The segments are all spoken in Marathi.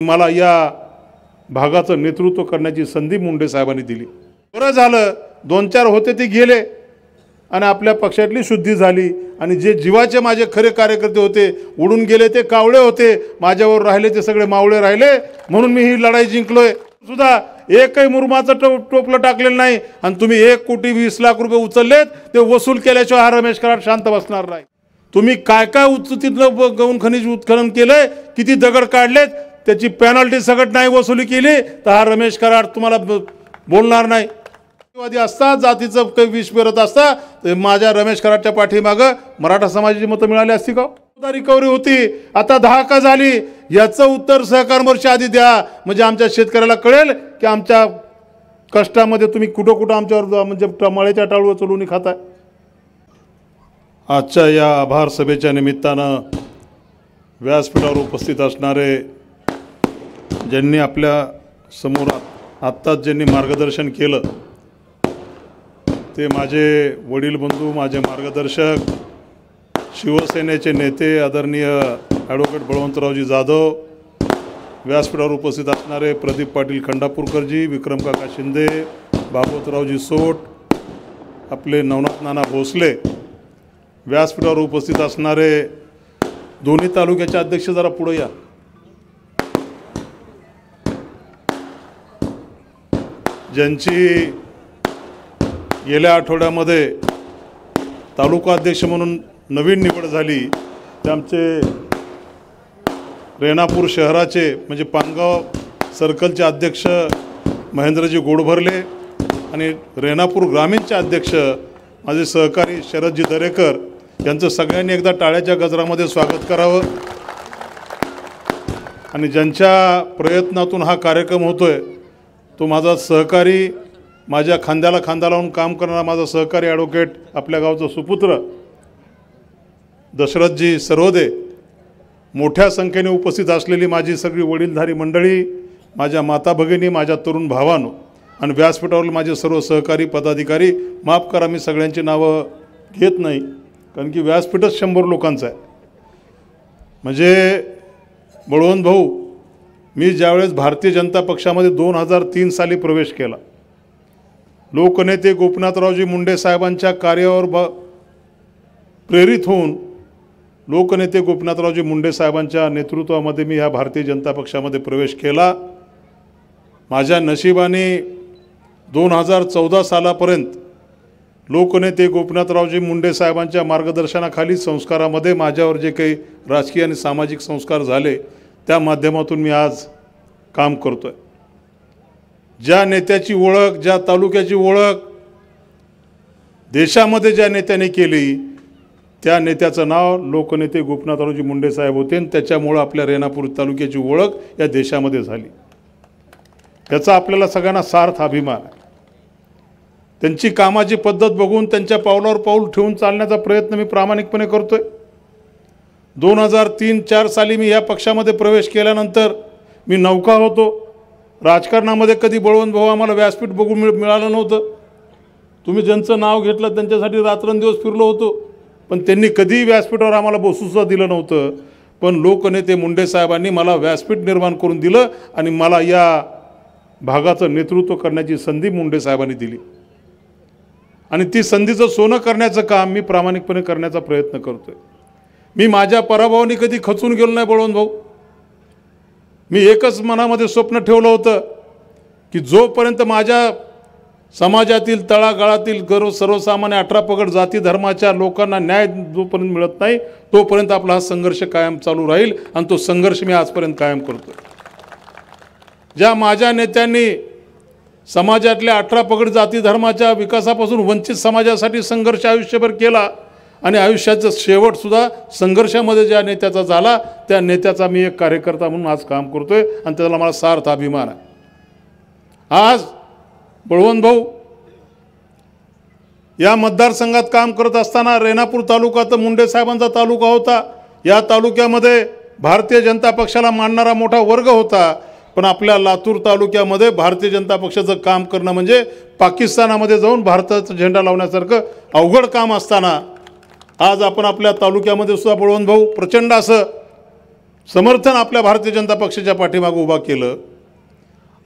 मला या भागाचं नेतृत्व करण्याची संधी मुंडे साहेबांनी दिली। बरं झालं, 2-4 होते ते गेले आणि आपल्या पक्षातली शुद्धी झाली आणि जे जीवाचे माझे खरे कार्यकर्ते होते उडून गेले ते कावळे होते, माझ्यावर राहिले ते सगळे मावळे राहिले, म्हणून मी ही लढाई जिंकलोय। सुद्धा एकही मुरमाचं टोपलं टाकलेलं नाही आणि तुम्ही 1 कोटी 20 लाख रुपये उचललेत, ते वसूल केल्याशिवाय हा रमेश कराड शांत बसणार नाही। तुम्ही काय काय उचलतीतलं गौण खनिज उत्खनन केलंय, किती दगड काढलेत, त्याची पेनल्टी सगळं नाही वसुली केली तर हा रमेश कराड तुम्हाला बोलणार नाही। वादी असता, जातीचं काही विष पेरत असता तर माझ्या रमेश कराडच्या पाठीमागं मराठा समाजाची मतं मिळाली असती का? रिकव्हरी होती, आता 10 का झाली, याचं उत्तर सहकार मोर्चा आधी द्या, म्हणजे आमच्या शेतकऱ्याला कळेल की आमच्या कष्टामध्ये तुम्ही कुठं कुठं आमच्यावर म्हणजे मळेच्या टाळूवर चढून खाताय। आजच्या या आभार सभेच्या निमित्तानं व्यासपीठावर उपस्थित असणारे ज्यांनी आपल्या समोर आत्ताच ज्यांनी मार्गदर्शन केलं ते माझे वडील बंधू, माझे मार्गदर्शक, शिवसेनेचे नेते आदरणीय ॲडव्होकेट बळवंतरावजी जाधव, व्यासपीठावर उपस्थित असणारे प्रदीप पाटील खंडापूरकरजी, विक्रम काका शिंदे, भागवतरावजी सोट, आपले नवनाथ नाना भोसले, व्यासपीठावर उपस्थित असणारे दोन्ही तालुक्याचे अध्यक्ष जरा पुढे या, ज्यांची गेल्या आठवड्यामध्ये तालुका अध्यक्ष म्हणून नवीन निवड झाली, ते आमचे रेणापूर शहराचे म्हणजे पानगाव सर्कलचे अध्यक्ष महेंद्रजी गोडभरले आणि रेणापूर ग्रामीणचे अध्यक्ष माझे सहकारी शरदजी दरेकर यांचं सगळ्यांनी एकदा टाळ्याच्या गजरामध्ये स्वागत करावं। आणि ज्यांच्या प्रयत्नातून हा कार्यक्रम होतोय तो माझा सहकारी, माझ्या खांद्याला खांदा लावून काम करणारा माझा सहकारी ॲडव्होकेट, आपल्या गावचा सुपुत्र दशरथजी सरवदे, मोठ्या संख्येने उपस्थित असलेली माझी सगळी वडीलधारी मंडळी, माझ्या माता भगिनी, माझ्या तरुण भावांनो आणि व्यासपीठावरील माझे सर्व सहकारी पदाधिकारी, माफ करा मी सगळ्यांची नावं घेत नाही कारण की व्यासपीठच 100 लोकांचं आहे। म्हणजे बळवंत भाऊ, मी ज्यावेळेस भारतीय जनता पक्षामध्ये 2003 साली प्रवेश केला, लोकनेते गोपीनाथरावजी मुंडे साहेबांच्या कार्यावर प्रेरित होऊन लोकनेते गोपीनाथरावजी मुंडे साहेबांच्या नेतृत्वामध्ये मी ह्या भारतीय जनता पक्षामध्ये प्रवेश केला। माझ्या नशिबाने 2014 सालापर्यंत लोकनेते गोपीनाथरावजी मुंडे साहेबांच्या मार्गदर्शनाखाली संस्कारामध्ये माझ्यावर जे काही राजकीय आणि सामाजिक संस्कार झाले त्या माध्यमातून मी आज काम करतोय। ज्या नेत्याची ओळख, ज्या तालुक्याची ओळख देशामध्ये ज्या नेत्याने केली त्या नेत्याचं नाव लोकनेते गोपीनाथरावजी मुंडे साहेब होते आणि त्याच्यामुळं आपल्या रेणापूर तालुक्याची ओळख या देशामध्ये झाली। याचा आपल्याला सगळ्यांना सार्थ अभिमान आहे। त्यांची कामाची पद्धत बघून त्यांच्या पावलावर पाऊल ठेवून चालण्याचा प्रयत्न मी प्रामाणिकपणे करतोय। 2003-4 साली मी या पक्षामध्ये प्रवेश केल्यानंतर मी नौका होतो। राजकारणामध्ये कधी बळवंत भाऊ आम्हाला व्यासपीठ बघून मिळालं नव्हतं। तुम्ही ज्यांचं नाव घेतलं त्यांच्यासाठी रात्रंदिवस फिरलो होतो, पण त्यांनी कधीही व्यासपीठावर आम्हाला बसूसुद्धा दिलं नव्हतं। पण लोकनेते मुंडे साहेबांनी मला व्यासपीठ निर्माण करून दिलं आणि मला या भागाचं नेतृत्व करण्याची संधी मुंडे साहेबांनी दिली आणि ती संधीचं सोनं करण्याचं काम मी प्रामाणिकपणे करण्याचा प्रयत्न करतोय। मी माझ्या पराभवाने कधी खचून गेलो नाही बळवंत भाऊ। मी एकच मनामध्ये स्वप्न ठेवलं होतं की जोपर्यंत माझ्या समाजातील तळागाळातील सर्वसामान्य 18 पगड जाती धर्माच्या लोकांना न्याय जोपर्यंत मिळत नाही तोपर्यंत आपला हा संघर्ष कायम चालू राहील आणि तो संघर्ष मी आजपर्यंत कायम करतो। ज्या माझ्या नेत्यांनी समाजातल्या 18 पगड जाती धर्माच्या विकासापासून वंचित समाजासाठी संघर्ष आयुष्यभर केला आणि आयुष्याचा शेवटसुद्धा संघर्षामध्ये ज्या नेत्याचा झाला त्या नेत्याचा मी एक कार्यकर्ता म्हणून आज काम करतोय आणि त्याला मला सार्थ अभिमान आहे। आज बळवंत भाऊ या मतदारसंघात काम करत असताना रेणापूर तालुका तर मुंडे साहेबांचा तालुका होता। या तालुक्यामध्ये भारतीय जनता पक्षाला मानणारा मोठा वर्ग होता, पण आपल्या लातूर तालुक्यामध्ये भारतीय जनता पक्षाचं काम करणं म्हणजे पाकिस्तानामध्ये जाऊन भारताचा झेंडा लावण्यासारखं अवघड काम असताना आज आपण आपल्या तालुक्यामध्ये सुद्धा बळवंत भाऊ प्रचंड असं समर्थन आपल्या भारतीय जनता पक्षाच्या पाठीमागे उभा केलं।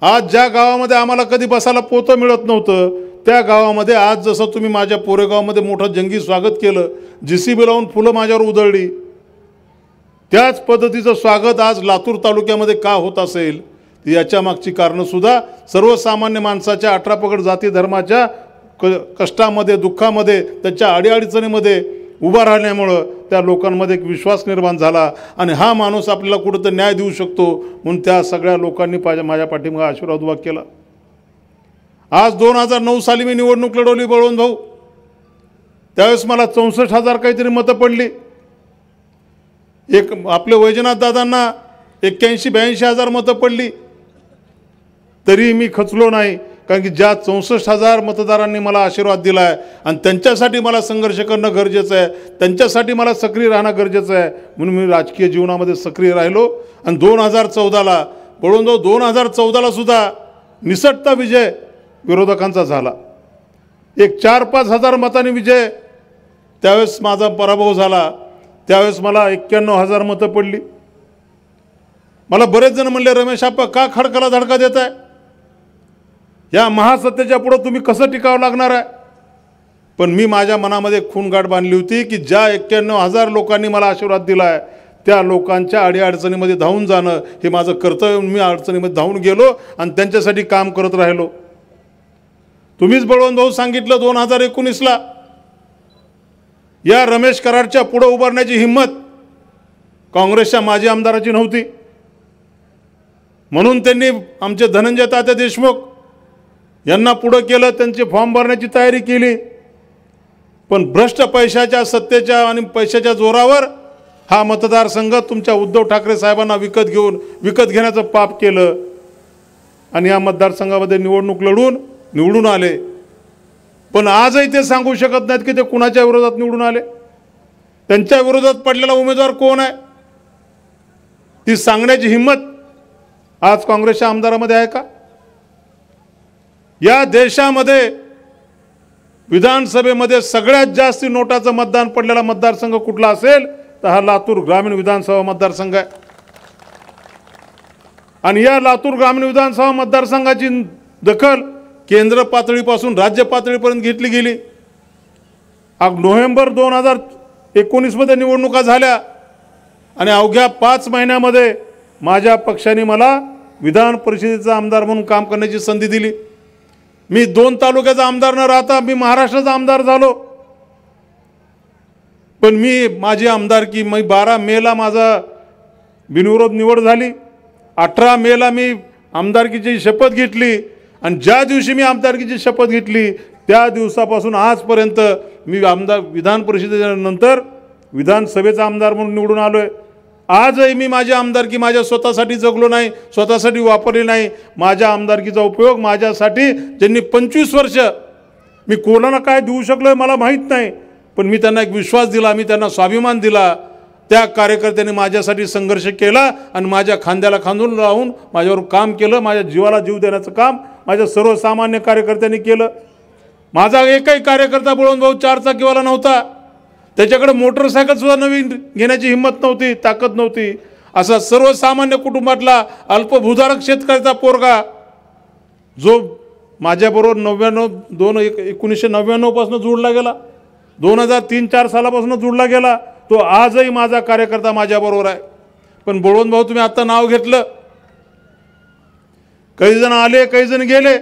आज ज्या गावामध्ये आम्हाला कधी बसायला पोतं मिळत नव्हतं, त्या गावामध्ये आज जसं तुम्ही माझ्या पोरेगावमध्ये मोठं जंगी स्वागत केलं, JCB लावून फुलं माझ्यावर उधळली, त्याच पद्धतीचं स्वागत आज लातूर तालुक्यामध्ये का होत असेल, याच्या मागची कारणंसुद्धा सर्वसामान्य माणसाच्या 18 पगड जाती धर्माच्या कष्टामध्ये, दुःखामध्ये, त्याच्या अडीअडचणीमध्ये उभा राहिल्यामुळं त्या लोकांमध्ये एक विश्वास निर्माण झाला आणि हा माणूस आपल्याला कुठंतरी न्याय देऊ शकतो म्हणून त्या सगळ्या लोकांनी माझ्या पाठीमागे आशीर्वाद उभा केला। आज 2009 साली मी निवडणूक लढवली बळवंत भाऊ, त्यावेळेस मला 64,000 काहीतरी मतं पडली। एक आपले वैजनाथ दादांना 81-82,000 मतं पडली, तरी मी खचलो नाही, कारण की ज्या 64,000 मतदारांनी मला आशीर्वाद दिला आहे आणि त्यांच्यासाठी मला संघर्ष करणं गरजेचं आहे, त्यांच्यासाठी मला सक्रिय राहणं गरजेचं आहे, म्हणून मी राजकीय जीवनामध्ये सक्रिय राहिलो। आणि 2014ला बळवंत भाऊ 2014ला सुद्धा निसटता विजय विरोधकांचा झाला, एक 4-5 हजार मतांनी विजय, त्यावेळेस माझा पराभव झाला, त्यावेळेस मला 91,000 मतं पडली। मला बरेच जण म्हणले, रमेश आप्पा का खडकाला धडका देत आहे, या महासत्तेच्या पुढे तुम्ही कसं टिकावं लागणार आहे। पण मी माझ्या मनामध्ये खूणगाठ बांधली होती की ज्या 91,000 लोकांनी मला आशीर्वाद दिला आहे, त्या लोकांच्या अडीअडचणीमध्ये धावून जाणं हे माझं कर्तव्य। मी अडचणीमध्ये धावून गेलो आणि त्यांच्यासाठी काम करत राहिलो। तुम्हीच बळवंत भाऊ सांगितलं 2019ला या रमेश कराडच्या पुढे उभारण्याची हिंमत काँग्रेसच्या माजी आमदाराची नव्हती, म्हणून त्यांनी आमचे धनंजय तात्या देशमुख यांना पुढे केलं, त्यांचे फॉर्म भरण्याची तयारी केली। पण भ्रष्ट पैशाच्या, सत्तेच्या आणि पैशाच्या जोरावर हा मतदारसंघ तुमच्या उद्धव ठाकरे साहेबांना विकत घेण्याचं पाप केलं आणि या मतदारसंघामध्ये निवडणूक लढून निवडून आले। पण आजही ते सांगू शकत नाहीत की ते कुणाच्या विरोधात निवडून आले, त्यांच्या विरोधात पडलेला उमेदवार कोण आहे, ती सांगण्याची हिंमत आज काँग्रेसच्या आमदारामध्ये आहे का। या देशामध्ये विधानसभेमध्ये सगळ्यात जास्त नोटाचं मतदान पडलेला मतदारसंघ कुठला असेल तर हा लातूर ग्रामीण विधानसभा मतदारसंघ आहे। आणि या लातूर ग्रामीण विधानसभा मतदारसंघाची दखल केंद्र पातळीपासून राज्य पातळीपर्यंत घेतली गेली। नोव्हेंबर 2019 मध्ये निवडणुका झाल्या आणि अवघ्या 5 महिन्यामध्ये माझ्या पक्षाने मला विधान परिषदेचा आमदार म्हणून काम करण्याची संधी दिली। मी 2 तालुक्याचा आमदार न राहता मी महाराष्ट्राचा आमदार झालो। पण माझी आमदारकी 12 मेला माझा बिनविरोध निवड झाली। 18 मेला मी आमदारकीची शपथ घेतली आणि ज्या दिवशी मी आमदारकीची शपथ घेतली त्या दिवसापासून आजपर्यंत मी विधान परिषदेच्या नंतर विधानसभेचा आमदार म्हणून निवडून आलोय। आजही मी माझी आमदारकी माझ्या स्वतःसाठी जगलो नाही, स्वतःसाठी वापरली नाही। माझ्या आमदारकीचा उपयोग माझ्यासाठी ज्यांनी 25 वर्ष मी कोणाला काय देऊ शकलोय मला माहीत नाही, पण मी त्यांना एक विश्वास दिला, मी त्यांना स्वाभिमान दिला। त्या कार्यकर्त्यांनी माझ्यासाठी संघर्ष केला आणि माझ्या खांद्याला खांदून राहून माझ्यावर काम केलं, माझ्या जीवाला जीव देण्याचं काम माझ्या सर्वसामान्य कार्यकर्त्यांनी केलं। माझा एकही कार्यकर्ता बळवंत भाऊ 4 चाकीवाला नव्हता, त्याच्याकडे मोटरसायकल सुद्धा नवीन घेण्याची हिंमत नव्हती, ताकद नव्हती। असा सर्वसामान्य कुटुंबातला अल्पभूधारक शेतकऱ्याचा पोरगा जो माझ्याबरोबर 1999 पासून जोडला गेला, 2003-4 सालापासून जोडला गेला, तो आजही माझा कार्यकर्ता माझ्याबरोबर आहे। पण बळवंत भाऊ तुम्ही आता नाव घेतलं, काही जण आले काही जण गेले,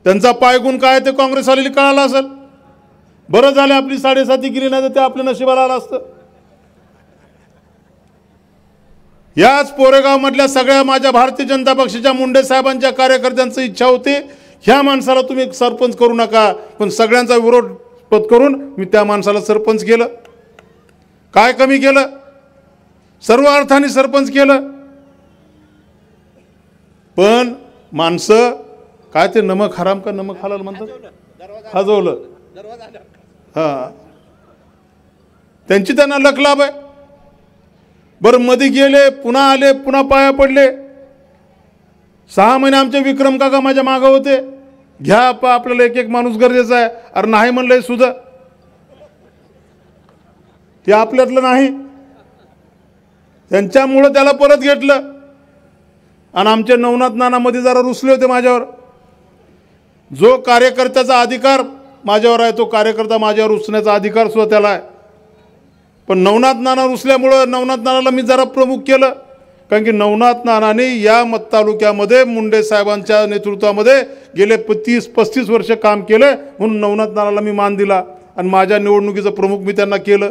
त्यांचा पायगुण काय ते काँग्रेस आलेली कळाला असेल। बरं झालं आपली 7.5 गेली, नाही तर ते आपल्या नशिबाला आलं असतं। याच पोरेगाव मधल्या सगळ्या माझ्या भारतीय जनता पक्षाच्या मुंडे साहेबांच्या कार्यकर्त्यांची इच्छा होती ह्या माणसाला तुम्ही सरपंच करू नका, पण सगळ्यांचा विरोध पत्करून मी त्या माणसाला सरपंच केलं। काय कमी केलं, सर्व अर्थाने सरपंच केलं। पण माणसं काय ते नमक हराम का नमक हलाल म्हणतात, खाजवलं। हां, त्यांची त्यांना लकलाभ आहे। बरं मध्ये गेले, पुन्हा आले, पुन्हा पाया पडले। 6 महिने आमचे विक्रम काका माझ्या मागं होते, घ्या आपल्याला एक माणूस गरजेचा आहे। अरे नाही म्हणलंय सुद्धा, ते आपल्यातलं नाही। त्यांच्यामुळं त्याला परत घेतलं. आणि आमचे नवनाथ नानामध्ये जरा रुसले होते माझ्यावर. जो कार्यकर्त्याचा अधिकार माझ्यावर आहे, तो कार्यकर्ता माझ्यावर रुसण्याचा अधिकार सुद्धा त्याला आहे. पण नवनाथ नाना रुसल्यामुळं नवनाथ नानाला मी जरा प्रमुख केलं. कारण की नवनाथ नानांनी या तालुक्यामध्ये मुंडे साहेबांच्या नेतृत्वामध्ये गेले 30-35 वर्ष काम केलं, म्हणून नवनाथ नानाला मी मान दिला आणि माझ्या निवडणुकीचं प्रमुख मी त्यांना केलं.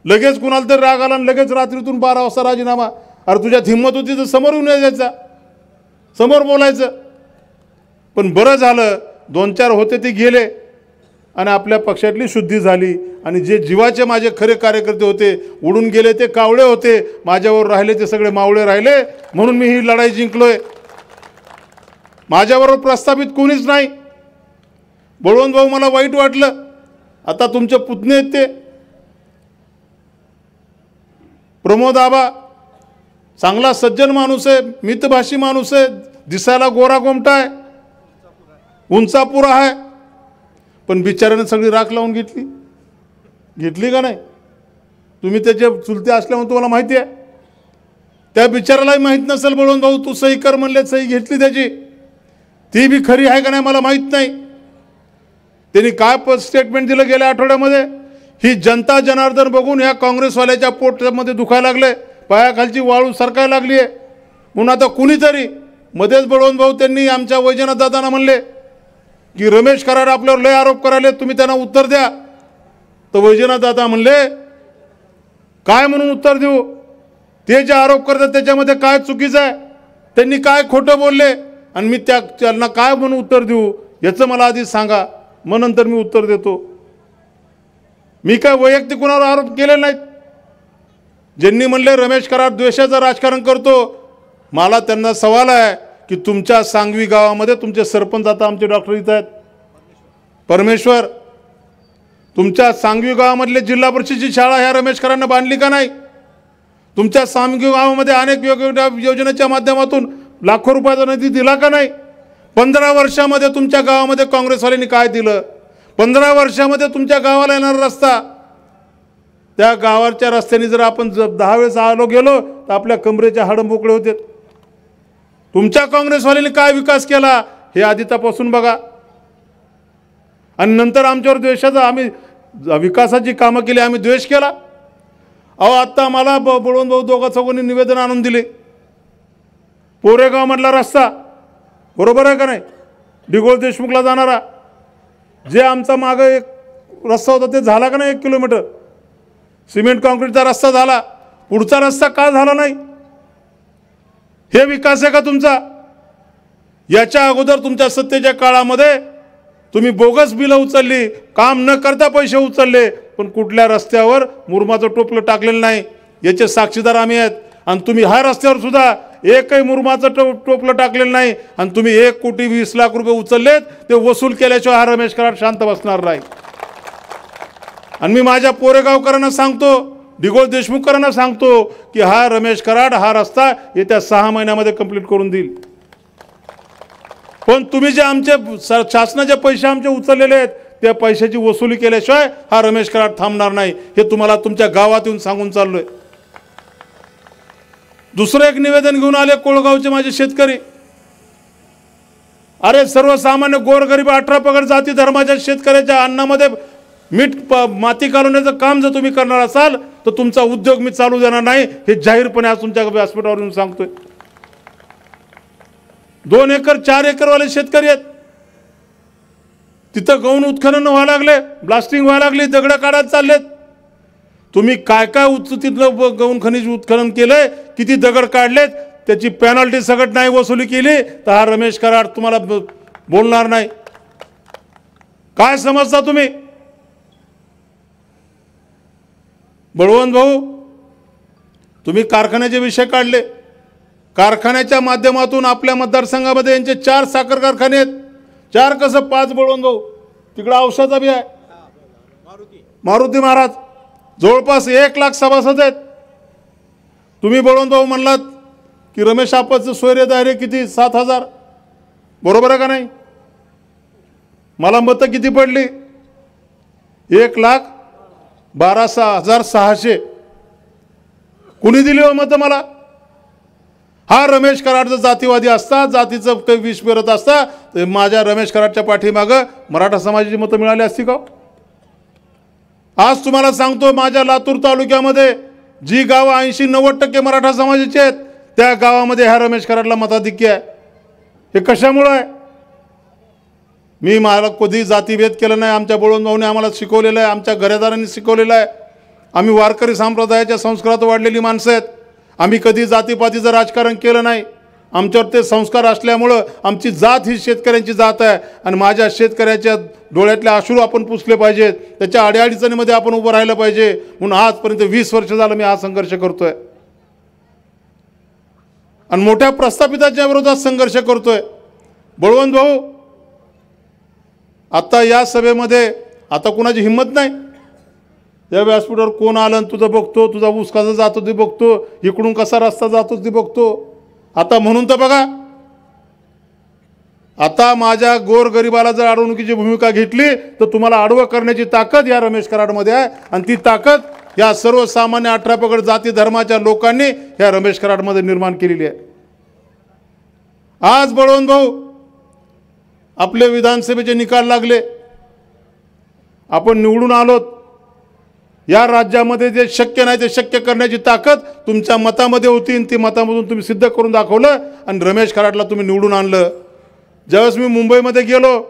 लगेच कुणाला तरी राग आला आणि लगेच रात्रीतून 12 वाजता राजीनामा. अरे तुझ्यात हिंमत होती तर समोर येऊन यायचा, समोर बोलायचं. पण बरं झालं 2-4 होते ते गेले आणि आपल्या पक्षातली शुद्धी झाली. आणि जे जीवाचे माझे खरे कार्यकर्ते होते उडून गेले, ते कावळे होते, माझ्यावर राहिले ते सगळे मावळे राहिले. म्हणून मी ही लढाई जिंकलोय. माझ्याबरोबर प्रस्थापित कोणीच नाही. बळवंत भाऊ मला वाईट वाटलं. आता तुमचे पुतणे आहेत ते प्रमोद आबा, चांगला सज्जन माणूस आहे, मितभाषी माणूस आहे, दिसायला गोरा गोमटा आहे, उंचापुरा आहे. पण बिचाऱ्याने सगळी राख लावून घेतली का नाही? तुम्ही त्याचे चुलते असल्यामुळे तुम्हाला माहिती आहे. त्या बिचारालाही माहीत नसेल बळवंत भाऊ तू सही कर म्हणले, सही घेतली त्याची, ती बी खरी आहे का नाही मला माहीत नाही. त्यांनी काय स्टेटमेंट दिलं गेल्या आठवड्यामध्ये? ही जनता जनार्दन बघून ह्या काँग्रेसवाल्याच्या पोटामध्ये दुखायला लागले, पायाखालची वाळू सरकायला लागली आहे. म्हणून आता कुणीतरी मध्येच बळवंत भाऊ त्यांनी आमच्या वैजनाथ दादांना म्हणले की रमेश कराड आपल्यावर लय आरोप करायले, तुम्ही त्यांना उत्तर द्या. तर वैजनाथ दादा म्हणले काय म्हणून उत्तर देऊ? ते जे आरोप करतात त्याच्यामध्ये काय चुकीचं आहे, त्यांनी काय खोटं बोलले आणि मी त्यांना काय म्हणून उत्तर देऊ याचं मला आधी सांगा, मग नंतर मी उत्तर देतो. मी काय वैयक्तिक कुणावर आरोप केले नाहीत. ज्यांनी म्हणले रमेश कराड द्वेषाचं राजकारण करतो, मला त्यांना सवाल आहे की तुमच्या सांगवी गावामध्ये तुमचे सरपंच, आता आमचे डॉक्टर इथं आहेत परमेश्वर, तुमच्या सांगवी गावामधले जिल्हा परिषदेची शाळा ह्या रमेश कराडांना बांधली का नाही? तुमच्या सांगवी गावामध्ये अनेक वेगवेगळ्या योजनेच्या माध्यमातून लाखो रुपयाचा निधी दिला का नाही? 15 वर्षामध्ये तुमच्या गावामध्ये काँग्रेसवाल्यांनी काय दिलं? 15 वर्षामध्ये तुमच्या गावाला येणारा रस्ता, त्या गावाच्या रस्त्याने जर आपण 10 वेळेस आलो गेलो तर आपल्या कमरेच्या हाडं मोकळे होते. तुमच्या काँग्रेसवाल्यांनी काय विकास केला हे आधी तपासून बघा. आणि नंतर आमच्यावर द्वेषाचा, आम्ही विकासाची कामं केली, आम्ही द्वेष केला. अहो आत्ता मला बळवंत भाऊ दोघा चौघांनी निवेदन आणून दिले. पोरेगावमधला रस्ता बरोबर आहे का नाही? डिगोळ देशमुखला जाणारा जे आमचा मागं एक रस्ता होता ते झाला का नाही? 1 किलोमीटर सिमेंट कॉन्क्रीटचा रस्ता झाला. पुढचा रस्ता का झाला नाही? हे विकास आहे का तुमचा? याच्या अगोदर तुमच्या सत्तेच्या काळामध्ये तुम्ही बोगस बिलं उचलली, काम न करता पैसे उचलले, पण कुठल्या रस्त्यावर मुरुमाचं टोपलं टाकलेलं नाही. याचे साक्षीदार आम्ही आहेत. आणि तुम्ही ह्या रस्त्यावर सुद्धा एकही मुरुमाचं टोपलं टाकलेलं नाही. आणि तुम्ही 1,20,00,000 रुपये उचललेत, ते वसूल केल्याशिवाय हा रमेश कराड शांत बसणार नाही. आणि मी माझ्या पोरेगावकरांना सांगतो, डिगोळ देशमुखकरांना सांगतो की हा रमेश कराड हा रस्ता येत्या 6 महिन्यामध्ये कंप्लीट करून देईल. पण तुम्ही जे आमचे शासनाचे पैसे आमचे उचललेले आहेत त्या पैशाची वसुली केल्याशिवाय हा रमेश कराड थांबणार नाही. हे तुम्हाला तुमच्या गावात येऊन सांगून चाललोय. दुसरं एक निवेदन घेऊन आले कोळगावचे माझे शेतकरी. अरे सर्वसामान्य गोरगरीब 18 पगड जाती धर्माच्या शेतकऱ्याच्या अन्नामध्ये मीठ माती घालवण्याचं काम जर तुम्ही करणार असाल तर तुमचा उद्योग मी चालू देणार नाही, हे जाहीरपणे आज तुमच्या व्यासपीठावर येऊन सांगतोय. 2 एकर 4 एकरवाले शेतकरी आहेत. तिथं गौण उत्खनन व्हायला लागले, ब्लास्टिंग व्हायला लागली, दगड काढत चाललेत. तुम्ही काय काय तिथलं गौण खनिज उत्खनन केलंय, किती दगड काढलेत, त्याची पेनल्टी सगळं नाही वसुली केली तर हा रमेश कराड तुम्हाला बोलणार नाही. काय समजता तुम्ही? बळवंत भाऊ तुम्ही कारखान्याचे विषय काढले. कारखान्याच्या माध्यमातून आपल्या मतदारसंघामध्ये यांचे 4 साखर कारखाने आहेत. 4 कसं 5 बळवंत भाऊ, तिकडं औषधाचा बी आहे मारुती महाराज, जवळपास 1,00,000 सभासद आहेत. तुम्ही बळवंत भाऊ म्हणलात की रमेश आप्पाचं सोयरे दायरे किती? 7,000. बरोबर आहे का नाही? मला मतं किती पडली? 1,12,600. कुणी दिली हो मतं मला? हा रमेश कराड जर जातीवादी असता, जातीचं काही विष पेरत असता, तर माझ्या रमेश कराडच्या पाठीमागं मराठा समाजाची मतं मिळाली असती का? आज तुम्हाला सांगतो, माझ्या लातूर तालुक्यामध्ये जी गावं 80-90% मराठा समाजाची आहेत, त्या गावामध्ये ह्या रमेश कराडला मताधिक्य आहे. हे कशामुळे आहे? मला कधी जातीभेद केला नाही. आमच्या बळवंत भाऊने आम्हाला शिकवलेलं आहे, आमच्या घरेदारांनी शिकवलेलं आहे. आम्ही वारकरी संप्रदायाच्या संस्कारात वाढलेली माणसं आहेत. आम्ही कधी जातीपातीचं राजकारण केलं नाही. आमच्यावर ते संस्कार असल्यामुळं आमची जात ही शेतकऱ्यांची जात आहे आणि माझ्या शेतकऱ्याच्या डोळ्यातले अश्रू आपण पुसले पाहिजेत, त्याच्या अडीअडचणीमध्ये आपण उभं राहिलं पाहिजे. म्हणून आजपर्यंत 20 वर्ष झालं मी हा संघर्ष करतोय आणि मोठ्या प्रस्थापिताच्या विरोधात संघर्ष करतोय. बळवंत भाऊ, आता या सभेमध्ये आता कुणाची हिंमत नाही. त्या व्यासपीठावर कोण आलं तुझं बघतो, तुझा ऊस कसा जातो ते बघतो, इकडून कसा रस्ता जातो ते बघतो. आता म्हणून तर बघा, आता माझ्या गोरगरिबाला जर अडवणुकीची भूमिका घेतली तर तुम्हाला आडवं करण्याची ताकद या रमेश कराडमध्ये आहे आणि ती ताकद या सर्वसामान्य 18 पगड जाती धर्माच्या लोकांनी या रमेश कराडमध्ये निर्माण केलेली आहे. आज बळवंत भाऊ, आपले विधानसभेचे निकाल लागले, आपण निवडून आलोत. या राज्यामध्ये जे शक्य नाही ते शक्य करण्याची ताकद तुमच्या मतामध्ये होती आणि ती मतामधून तुम्ही सिद्ध करून दाखवलं आणि रमेश कराडला तुम्ही निवडून आणलं. ज्यावेळेस मी मुंबईमध्ये गेलो,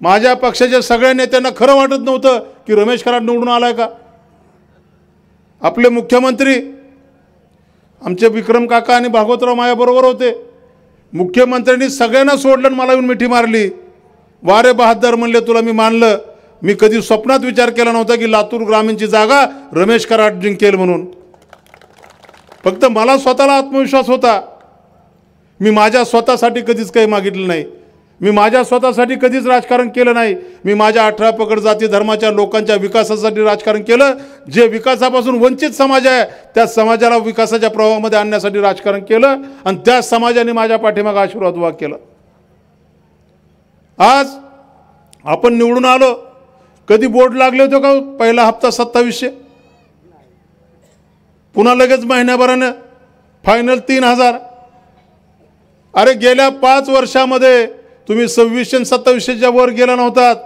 माझ्या पक्षाच्या सगळ्या नेत्यांना खरं वाटत नव्हतं की रमेश कराड निवडून आलाय का. आपले मुख्यमंत्री आमचे विक्रम काका आणि भागवतराव माझ्याबरोबर होते. मुख्यमंत्र्यांनी सगळ्यांना सोडलं आणि मला येऊन मिठी मारली. वारे बहादर म्हणले, तुला मी मानलं. मी कधी स्वप्नात विचार केला नव्हता की लातूर ग्रामीणची जागा रमेश कराड जिंकेल म्हणून. फक्त मला स्वतःला आत्मविश्वास होता. मी माझ्या स्वतःसाठी कधीच काही मागितलं नाही. मी माझ्या स्वतःसाठी कधीच राजकारण केलं नाही. मी माझ्या 18 पगड जाती धर्माच्या लोकांच्या विकासासाठी राजकारण केलं. जे विकासापासून वंचित समाज आहे त्या समाजाला विकासाच्या प्रवाहामध्ये आणण्यासाठी राजकारण केलं आणि त्या समाजाने माझ्या पाठीमागे आशीर्वाद उभा केला. आज आपण निवडून आलो. कधी बोर्ड लागले होते का? पहिला हप्ता 2700, पुन्हा लगेच महिन्याभरानं फायनल 3000. अरे गेल्या 5 वर्षामध्ये तुम्ही 2600 आणि 2700च्या वर गेला नव्हतात.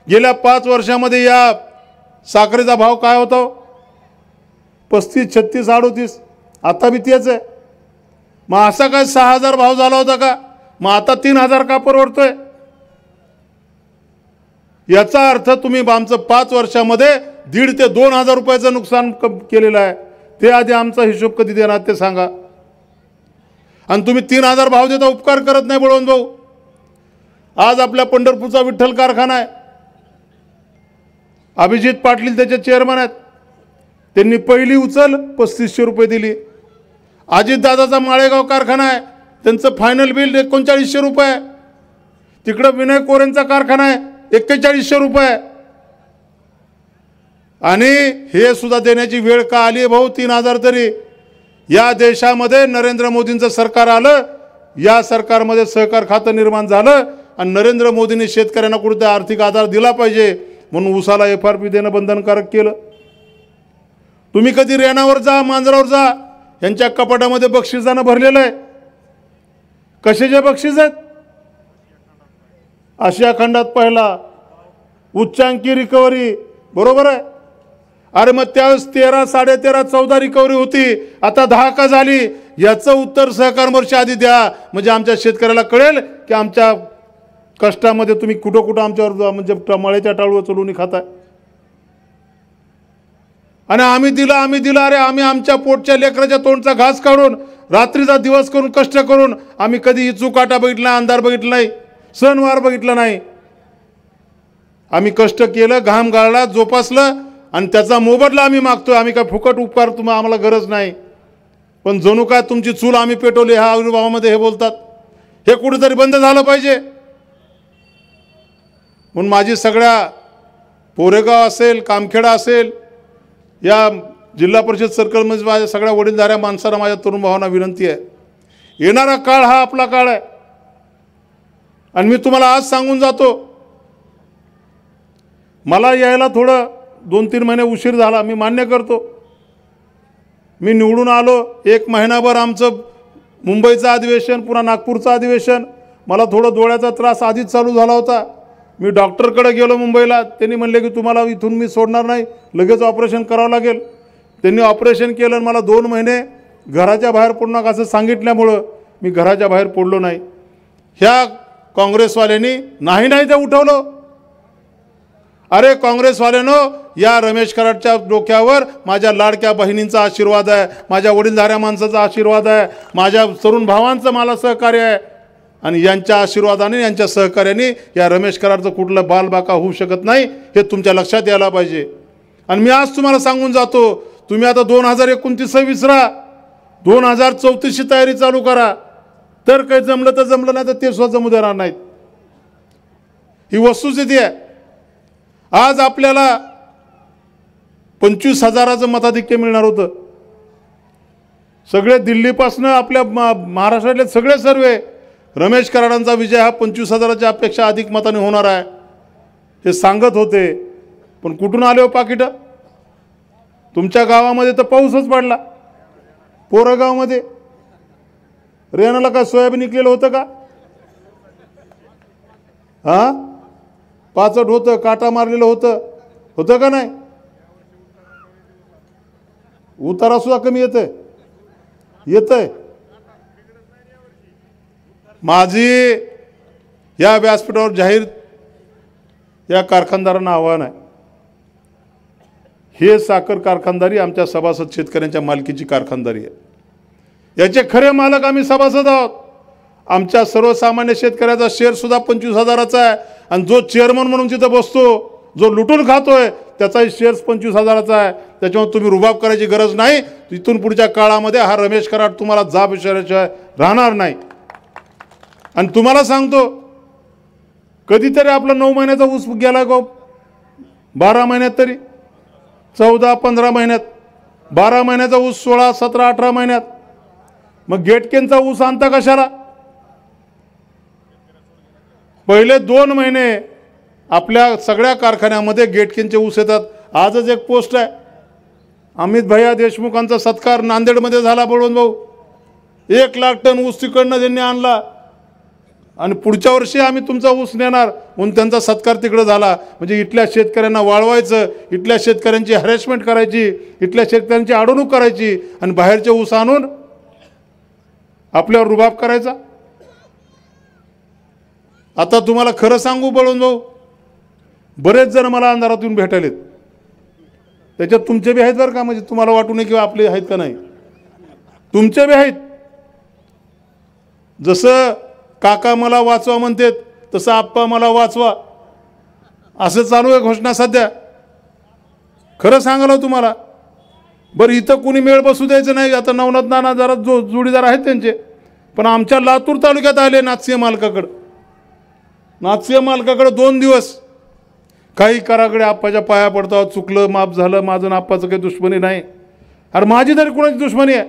गेल्या 5 वर्षामध्ये या साखरेचा भाव काय होता? 35, 36, 38. आता बी तेच आहे. मग असा काय 6000 भाव झाला होता का? मग आता 3000 का परवडतोय? याचा अर्थ तुम्ही आमचं 5 वर्षामध्ये 1,500 ते 2,000 रुपयाचं नुकसान केलेलं आहे. ते आधी आमचा हिशोब कधी देणार ते सांगा. आणि तुम्ही 3000 भाव देता, उपकार करत नाही बळवंत भाऊ. आज आपल्या पंढरपूरचा विठ्ठल कारखाना आहे, अभिजित पाटील त्याचे चेअरमन आहेत. त्यांनी पहिली उचल 3500 रुपये दिली. अजितदादाचा माळेगाव कारखाना आहे, त्यांचं फायनल बिल 3900 रुपये. तिकडं विनय कोरेंचा कारखाना आहे, 4100 रुपये. आणि हे सुद्धा देण्याची वेळ का आली भाऊ? 3000 तरी. या देशामध्ये नरेंद्र मोदींचं सरकार आलं, या सरकारमध्ये सहकार खातं निर्माण झालं आणि नरेंद्र मोदींनी शेतकऱ्यांना कुठे आर्थिक आधार दिला पाहिजे म्हणून उसाला FRP देणं बंधनकारक केलं. तुम्ही कधी रेणावर जा, मांजरावर जा, यांच्या कपाटामध्ये बक्षिसानं भरलेलं आहे. कशाचे बक्षीस आहेत? आशिया खंडात पहिला उच्चांकी रिकव्हरी, बरोबर आहे. अरे मग त्यावेळेस 13, 13.5, 14 रिकव्हरी होती, आता 10 का झाली? याचं उत्तर सहकार वर्ष आधी द्या, म्हणजे आमच्या शेतकऱ्याला कळेल की आमच्या कष्टामध्ये तुम्ही कुठं कुठं आमच्यावर म्हणजे मळ्याच्या टाळूवर चढून खाताय. आणि आम्ही दिलं. अरे आम्ही आमच्या पोटच्या लेकराच्या तोंडचा घास काढून रात्रीचा दिवस करून कष्ट करून आम्ही कधी चुकाटा बघितला नाही, अंधार बघितला नाही, सणवार बघितला नाही. आम्ही कष्ट केलं, घाम गाळला, जोपासलं आणि त्याचा मोबदला आम्ही मागतोय. आम्ही काय फुकट उपकार तुम्हाला आम्हाला गरज नाही. पण जणू काय तुमची चूल आम्ही पेटवली ह्या आविर्भावामध्ये हे बोलतात. हे कुठेतरी बंद झालं पाहिजे. म्हणून माझी सगळ्या पोरेगाव असेल, कामखेडा असेल, या जिल्हा परिषद सर्कलमध्ये माझ्या सगळ्या वडीलधाऱ्या माणसांना, माझ्या तरुण भावांना विनंती आहे, येणारा काळ हा आपला काळ आहे. आणि मी तुम्हाला आज सांगून जातो, मला यायला थोडं 2-3 महिने उशीर झाला, मी मान्य करतो. मी निवडून आलो, एक महिनाभर आमचं मुंबईचं अधिवेशन, पुन्हा नागपूरचं अधिवेशन, मला थोडं डोळ्याचा त्रास आधीच चालू झाला होता. मी डॉक्टरकडे गेलो मुंबईला. त्यांनी म्हणले की तुम्हाला इथून मी सोडणार नाही, लगेच ऑपरेशन करावं लागेल. त्यांनी ऑपरेशन केलं. मला 2 महिने घराच्या बाहेर पडू नका असं सांगितल्यामुळं मी घराच्या बाहेर पडलो नाही. ह्या काँग्रेसवाल्यांनी नाही ते उठवलं. अरे काँग्रेसवाल्यानं, या रमेश कराडच्या डोक्यावर माझ्या लाडक्या बहिणींचा आशीर्वाद आहे, माझ्या वडीलधाऱ्या माणसाचा आशीर्वाद आहे, माझ्या तरुण भावांचं मला सहकार्य आहे. आणि यांच्या आशीर्वादाने, यांच्या सहकार्याने या रमेश कराडचं कुठलं बालबाका होऊ शकत नाही, हे तुमच्या लक्षात यायला पाहिजे. आणि मी आज तुम्हाला सांगून जातो, तुम्ही आता 2029 विसरा, 2034ची तयारी चालू करा. तर काही जमलं तर जमलं, नाही तर ते सुद्धा जमू देणार नाहीत. ही वस्तुस्थिती आहे. आज आपल्याला 25,000चं मताधिक्य मिळणार होतं. सगळे दिल्लीपासनं आपल्या महाराष्ट्रातले सगळे सर्वे रमेश कराडांचा विजय हा 25,000च्या अपेक्षा अधिक मताने होणार आहे हे सांगत होते. पण कुठून आले हो पाकिटं? तुमच्या गावामध्ये तर पाऊसच पडला. पोरगावमध्ये रेणाला काय सोयाबीन निघलेलं होतं का? हां, पाचट होतं, काटा मारलेलं होतं का नाही? उतारा सुद्धा कमी येतंय. माझी या व्यासपीठावर जाहीर या कारखानदारांना आव्हान आहे, हे साखर कारखानदारी आमच्या सभासद शेतकऱ्यांच्या मालकीची कारखानदारी आहे. याचे खरे मालक आम्ही सभासद आहोत. आमच्या सर्वसामान्य शेतकऱ्याचा शेअर सुद्धा 25,000चा आहे. आणि जो चेअरमन म्हणून तिथं बसतो, जो लुटून खातोय, त्याचाही शेअर 25,000चा आहे. त्याच्यामुळे तुम्ही रुबाब करायची गरज नाही. इथून पुढच्या काळामध्ये हा रमेश कराड तुम्हाला जाब विचारायशिवाय राहणार नाही. आणि तुम्हाला सांगतो, कधीतरी आपला 9 महिन्याचा ऊस गेला गो, 12 महिन्यात तरी, 14-15 महिन्यात, 12 महिन्याचा ऊस 16-17-18 महिन्यात. मग गेटकेनचा ऊस आणता कशाला? पहिले 2 महिने आपल्या सगळ्या कारखान्यामध्ये गेटकेनचे ऊस येतात. आजच एक पोस्ट आहे, अमित भैया देशमुखांचा सत्कार नांदेडमध्ये झाला. बळवंत भाऊ 1 लाख टन ऊस तिकडनं त्यांनी आणला. आणि पुढच्या वर्षी आम्ही तुमचा ऊस नेणार म्हणून त्यांचा सत्कार तिकडं झाला. म्हणजे इथल्या शेतकऱ्यांना वाळवायचं, इथल्या शेतकऱ्यांची हॅरेसमेंट करायची, इथल्या शेतकऱ्यांची अडवणूक करायची आणि बाहेरचे ऊस आणून आपल्यावर रुबाब करायचा. आता तुम्हाला खरं सांगू बळवंत भाऊ, बरेच जण मला अंधारात येऊन भेटायलेत. त्याच्यात तुमचे बी आहेत बरं का, म्हणजे तुम्हाला वाटू नये किंवा आपले आहेत का नाही, तुमचे बी आहेत. जसं काका मला वाचवा म्हणतात, तसं आप्पा मला वाचवा असं चालू आहे घोषणा सध्या. खरं सांगायला तुम्हाला. बरं, इथं कुणी मेळ बसू द्यायचं नाही. आता नवनाथ नाना जरा जोडीदार आहेत त्यांचे, पण आमच्या लातूर तालुक्यात आले नाथसिंह मालकाकडे 2 दिवस काही कराकडे आप्पाच्या पाया पडतो, चुकलं माफ झालं, माझं आणि आप्पाचं काही दुश्मनी नाही. अरे माझी तरी कुणाची दुश्मनी आहे?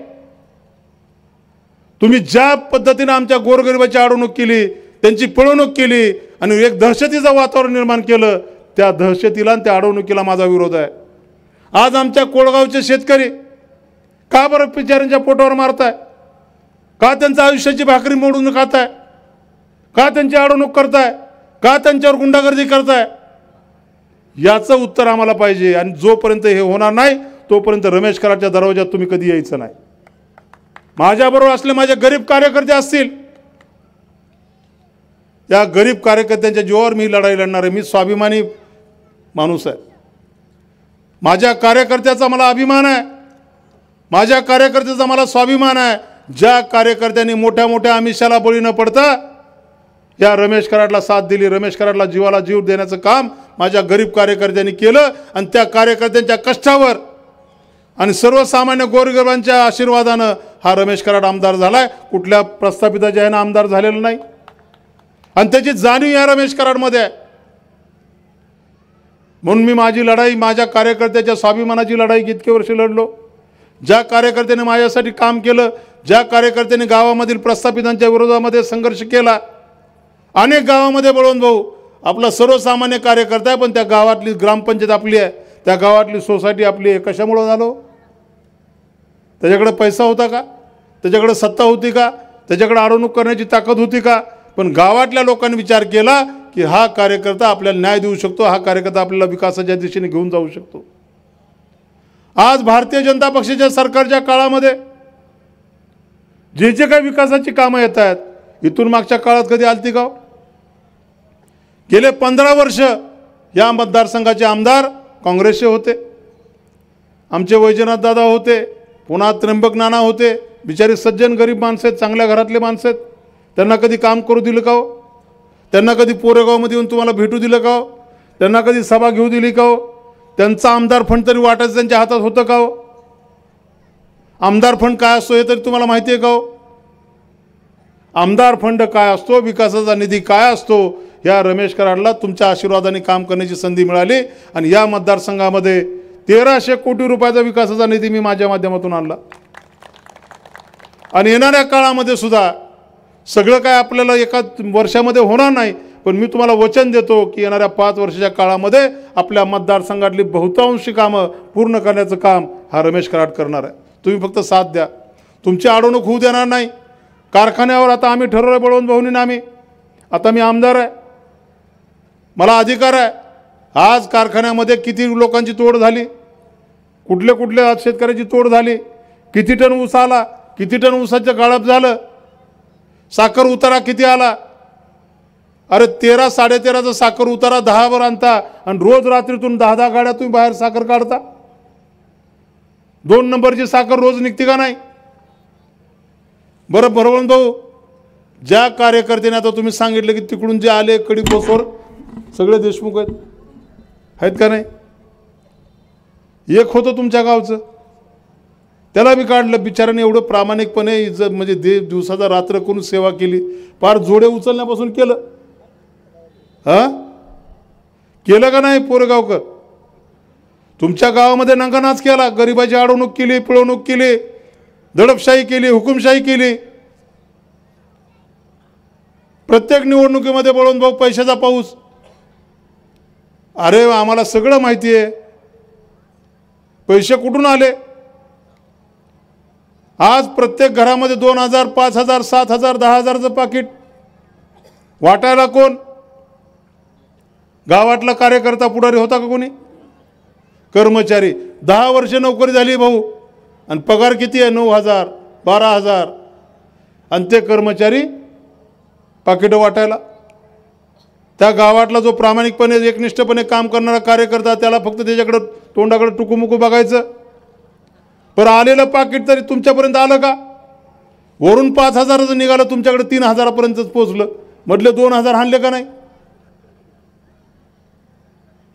तुम्ही ज्या पद्धतीने आमच्या गोरगरिबाची अडवणूक केली, त्यांची पिळवणूक केली आणि एक दहशतीचं वातावरण निर्माण केलं, त्या दहशतीला आणि त्या अडवणुकीला माझा विरोध आहे. आज आमच्या कोळगावचे शेतकरी का बरं बिचाऱ्यांच्या पोटावर मारताय? का त्यांच्या आयुष्याची भाकरी मोडून खाताय? का त्यांची अडवणूक करताय? का त्यांच्यावर गुंडागर्दी करताय? याचं उत्तर आम्हाला पाहिजे. आणि जोपर्यंत हे होणार नाही तोपर्यंत रमेश कराडच्या दरवाजात तुम्ही कधी यायचं नाही. माझ्याबरोबर असले माझे गरीब कार्यकर्ते असतील, या गरीब कार्यकर्त्यांच्या जीवावर मी लढाई लढणार आहे. मी स्वाभिमानी माणूस आहे. माझ्या कार्यकर्त्याचा मला अभिमान आहे, माझ्या कार्यकर्त्याचा मला स्वाभिमान आहे. ज्या कार्यकर्त्यांनी मोठ्या मोठ्या आमिषाला बळी न पडता या रमेश कराडला साथ दिली, रमेश कराडला जीवाला जीव देण्याचं काम माझ्या गरीब कार्यकर्त्यांनी केलं. आणि त्या कार्यकर्त्यांच्या कष्टावर आणि सर्वसामान्य गोरगरिबांच्या आशीर्वादानं हा रमेश कराड आमदार झालाय. कुठल्या प्रस्थापिताच्या ह्यानं आमदार झालेला नाही. आणि त्याची जाणीव या रमेश कराडमध्ये आहे. म्हणून मी माझी लढाई, माझ्या कार्यकर्त्याच्या स्वाभिमानाची लढाई इतके वर्ष लढलो. ज्या कार्यकर्त्याने माझ्यासाठी काम केलं, ज्या कार्यकर्त्यांनी गावामधील प्रस्थापितांच्या विरोधामध्ये संघर्ष केला, अनेक गावामध्ये बळवंत भाऊ आपला सर्वसामान्य कार्यकर्ता आहे, पण त्या गावातली ग्रामपंचायत आपली आहे, त्या गावातली सोसायटी आपली आहे. कशामुळं झालो? त्याच्याकडे पैसा होता का? त्याच्याकडे सत्ता होती का? त्याच्याकडे अडवणूक करण्याची ताकद होती का? पण गावातल्या लोकांनी विचार केला की हा कार्यकर्ता आपल्याला न्याय देऊ शकतो, हा कार्यकर्ता आपल्याला विकासाच्या दिशेने घेऊन जाऊ शकतो. आज भारतीय जनता पक्षाच्या सरकारच्या काळामध्ये जे जे काही विकासाची कामं येत आहेत, इथून मागच्या काळात कधी आलती का? गेले 15 वर्ष या मतदारसंघाचे आमदार काँग्रेसचे होते. आमचे वैजनाथ दादा होते, पुन्हा त्र्यंबक नाना होते. बिचारी सज्जन गरीब माणसं आहेत, चांगल्या घरातले माणसं आहेत. त्यांना कधी काम करू दिलं का हो? त्यांना कधी पोरेगावमध्ये येऊन तुम्हाला भेटू दिलं का हो? त्यांना कधी सभा घेऊ दिली का हो? त्यांचा आमदार फंड तरी वाटायचं त्यांच्या हातात होतं का हो? आमदार फंड काय असतो हे तरी तुम्हाला माहिती आहे का हो? आमदार फंड काय असतो, विकासाचा निधी काय असतो, या रमेश कराडला तुमच्या आशीर्वादाने काम करण्याची संधी मिळाली. आणि या मतदारसंघामध्ये 1300 कोटी रुपयाचा विकासाचा निधी मी माझ्या माध्यमातून आणला. आणि येणाऱ्या काळामध्ये सुद्धा सगळं काय आपल्याला एका वर्षामध्ये होणार नाही, पण मी तुम्हाला वचन देतो की येणाऱ्या 5 वर्षाच्या काळामध्ये आपल्या मतदारसंघातली बहुतांशी कामं पूर्ण करण्याचं काम हा रमेश कराड करणार आहे. तुम्ही फक्त साथ द्या. तुमची अडवणूक होऊ देणार नाही. कारखान्यावर आता आम्ही ठरवलं बळवंत भाऊंनी, आता मी आमदार आहे, मला अधिकार आहे. आज कारखान्यामध्ये किती लोकांची तोड झाली, कुठले कुठले शेतकऱ्याची तोड झाली, किती टन ऊस आला, किती टन ऊसाचं गाळप झालं, साखर उतारा किती आला. अरे 13-13.5चा साखर उतारा 10वर आणता आणि रोज रात्रीतून 10 गाड्या तुम्ही बाहेर साखर काढता. 2 नंबरची साखर रोज निघते का नाही? बरं बरोबर भाऊ, ज्या कार्यकर्त्याने आता तुम्ही सांगितलं की तिकडून जे आले कडी पोसवर सगळे देशमुख आहेत का नाही? एक होतं तुमच्या गावचं, त्याला बी काढलं. बिचाराने एवढं प्रामाणिकपणे इज्जत म्हणजे दिवसाचा रात्र करून सेवा केली, पार जोडे उचलण्यापासून केलं. केलं का नाही पोरेगावकर? तुमच्या गावामध्ये नंगानाच केला, गरिबाची अडवणूक केली, पिळवणूक केली, दडपशाही केली, हुकुमशाही केली. प्रत्येक निवडणुकीमध्ये बळवंत भाऊ पैशाचा पाऊस. अरे आम्हाला सगळं माहिती आहे, पैसे कुठून आले. आज प्रत्येक घरामध्ये 2000, 5000, 7000, 10000चं पाकिट वाटायला कोण? गावातला कार्यकर्ता पुढारी होता का कोणी? कर्मचारी. 10 वर्ष नोकरी झाली भाऊ, आणि पगार किती आहे? 9000, 12000. आणि ते कर्मचारी पाकिटं वाटायला. त्या गावातला जो प्रामाणिकपणे एकनिष्ठपणे काम करणारा कार्यकर्ता, त्याला फक्त त्याच्याकडं तोंडाकडे टुकूमुकू बघायचं. पण आलेलं पाकिट तरी तुमच्यापर्यंत आलं का? वरून 5000चं निघालं, तुमच्याकडे 3000पर्यंतच पोचलं. मधले 2000 हाणले का नाही?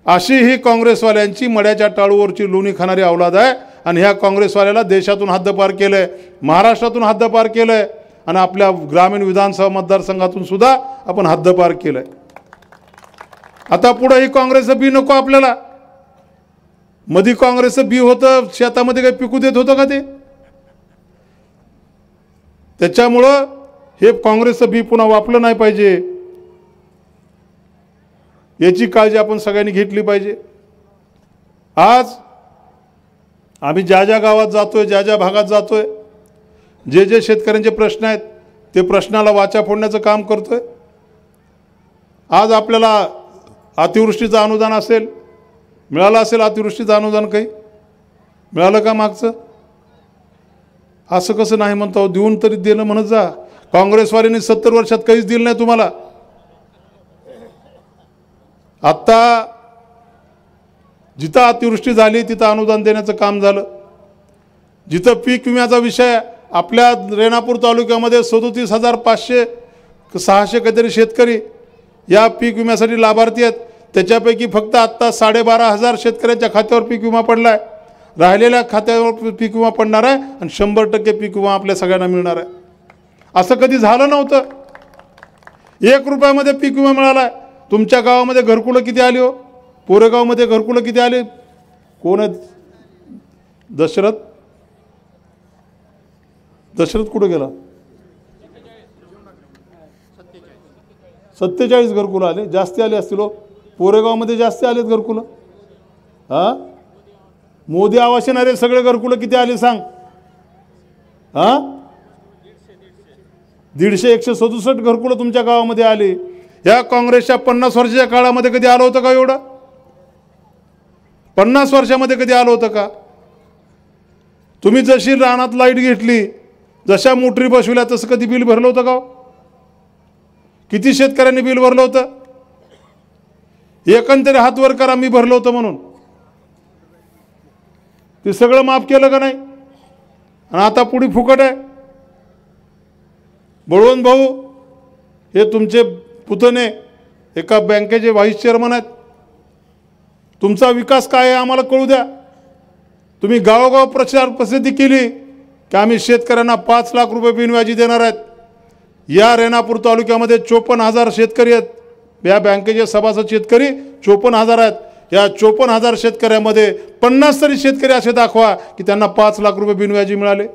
अशी ही काँग्रेसवाल्यांची मड्याच्या टाळूवरची लोणी खाणारी अवलाद आहे. आणि ह्या काँग्रेसवाल्याला देशातून हद्दपार केलं आहे, महाराष्ट्रातून हद्दपार केलं आहे, आणि आपल्या ग्रामीण विधानसभा मतदारसंघातून सुद्धा आपण हद्दपार केलं आहे. आता पुढे ही काँग्रेसचं बी नको आपल्याला. मधी काँग्रेसचं बी होतं, शेतामध्ये काही पिकू देत होतं का ते? त्याच्यामुळं हे काँग्रेसचं बी पुन्हा वापरलं नाही पाहिजे, याची काळजी आपण सगळ्यांनी घेतली पाहिजे. आज आम्ही ज्या ज्या गावात जातोय, ज्या ज्या भागात जातोय, जे जे शेतकऱ्यांचे प्रश्न आहेत ते प्रश्नाला वाचा फोडण्याचं काम करतोय. आज आपल्याला अतिवृष्टीचं अनुदान मिळालं असेल, अतिवृष्टीचं अनुदान काही मिळालं का मागचं? असं कसं नाही म्हणतो? देऊन तरी देणं म्हणत जा. काँग्रेसवाल्यांनी 70 वर्षात काहीच दिलं नाही तुम्हाला. आत्ता जिथं अतिवृष्टी झाली तिथं अनुदान देण्याचं काम झालं. जिथं पीक विम्याचा विषय, आपल्या रेणापूर तालुक्यामध्ये 37,500-600 काहीतरी शेतकरी या पीक विम्यासाठी लाभार्थी आहेत. त्याच्यापैकी फक्त आत्ता 12,500 शेतकऱ्यांच्या खात्यावर पीक विमा पडला आहे. राहिलेल्या खात्यावर पीक विमा पडणार आहे आणि 100% पीक विमा आपल्या सगळ्यांना मिळणार आहे. असं कधी झालं नव्हतं. 1 रुपयामध्ये पीक विमा मिळाला आहे. तुमच्या गावामध्ये घरकुलं किती आली हो? पोरेगावमध्ये घरकुलं किती आले? कोण आहेत? दशरथ कुठं गेला? 47 घरकुलं आले. जास्ती आले असतील हो. पोरेगावमध्ये जास्ती आलेत घरकुलं. मोदी आवास येणारे सगळे घरकुलं किती आले सांग? हां 167 घरकुलं तुमच्या गावामध्ये आली. या काँग्रेसच्या 50 वर्षाच्या काळामध्ये कधी आलं होतं का एवढं? 50 वर्षामध्ये कधी आलं होतं का? तुम्ही जशी रानात लाईट घेतली, जशा मोटरी बसविल्या, तसं कधी बिल भरलं होतं का? किती शेतकऱ्यांनी बिल भरलं होतं? एकंदरीत हात वर करा, मी भरलं होतं म्हणून. ते सगळं माफ केलं का नाही? आणि आता पुढे फुकट आहे. बळवंत भाऊ हे तुमचे पुतणे एका बँकेचे व्हाईस चेअरमन आहेत. तुमचा विकास काय आहे आम्हाला कळू द्या. तुम्ही गावोगाव प्रसिद्धी केली की आम्ही शेतकऱ्यांना 5 लाख रुपये बिनव्याजी देणार आहेत. या रेणापूर तालुक्यामध्ये 54,000 शेतकरी आहेत. या बँकेचे सभासद शेतकरी 54,000 आहेत. या 54,000 शेतकऱ्यामध्ये 50 तरी शेतकरी असे दाखवा की त्यांना 5 लाख रुपये बिनव्याजी मिळाले.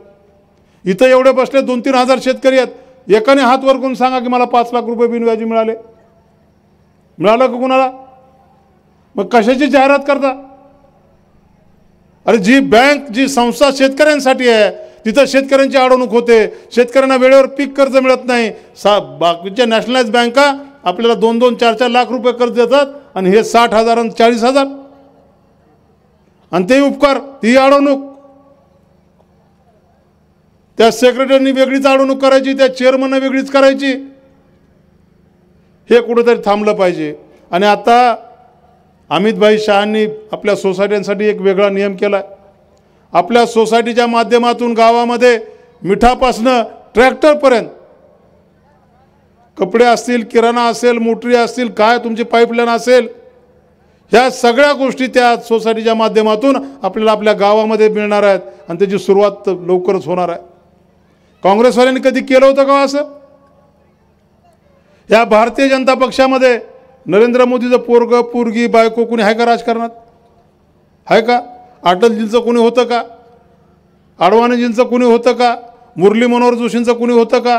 इथं एवढे बसले 2-3 हजार शेतकरी आहेत. एकाने हात वर करून सांगा की मला 5 लाख रुपये बिनव्याजी मिळाले. मिळालं का कुणाला? मग कशाची जाहिरात करता? अरे जी बँक, जी संस्था शेतकऱ्यांसाठी आहे, तिथं शेतकऱ्यांची अडवणूक होते. शेतकऱ्यांना वेळेवर पीक कर्ज मिळत नाही. बाकीच्या नॅशनलाइज बँका आपल्याला 2-2, 4-4 लाख रुपये कर्ज देतात आणि हे 60,000 आणि 40,000. आणि ते उपकार, ती अडवणूक. त्या सेक्रेटरीनी वेगळीच अडवणूक करायची, त्या चेअरमनने वेगळीच करायची. हे कुठेतरी थांबलं पाहिजे. आणि आता अमितभाई शहांनी आपल्या सोसायट्यांसाठी एक वेगळा नियम केला आहे. आपल्या सोसायटीच्या माध्यमातून गावामध्ये मिठापासनं ट्रॅक्टरपर्यंत, कपडे असतील, किराणा असेल, मोटरी असतील, काय तुमची पाईपलाईन असेल, ह्या सगळ्या गोष्टी त्या सोसायटीच्या माध्यमातून आपल्याला आपल्या गावामध्ये मिळणार आहेत. आणि त्याची सुरुवात लवकरच होणार आहे. काँग्रेसवाल्यांनी कधी केलं होतं का असं? या भारतीय जनता पक्षामध्ये नरेंद्र मोदीचं पोरगं, पोरगी, बायको कोणी आहे का राजकारणात? आहे का? अटलजींचं कोणी होतं का? अडवाणीजींचं कोणी होतं का? मुरली मनोहर जोशींचं कोणी होतं का?